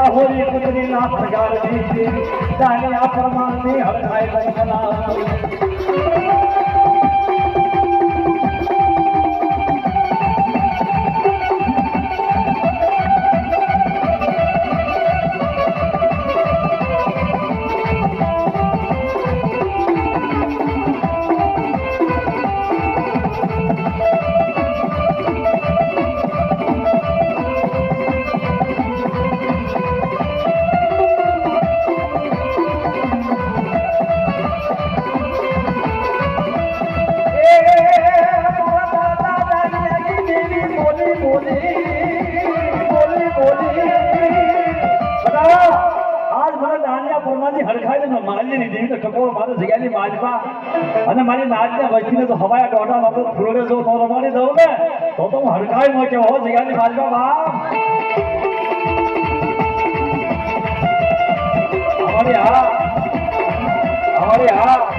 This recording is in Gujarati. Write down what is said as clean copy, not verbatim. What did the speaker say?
હોરી કુદરી ના પ્રગારની દાનિયા પરમાની હરખાય બંધના અને મારી નાચને વચ્ચે તો હવાયા દોઢા વાતો ફૂલે જો તો રમાડી દઉં ને તો હું હડકાઈ મૂકે હો જગ્યાની બાજવા બાપ અમારી હા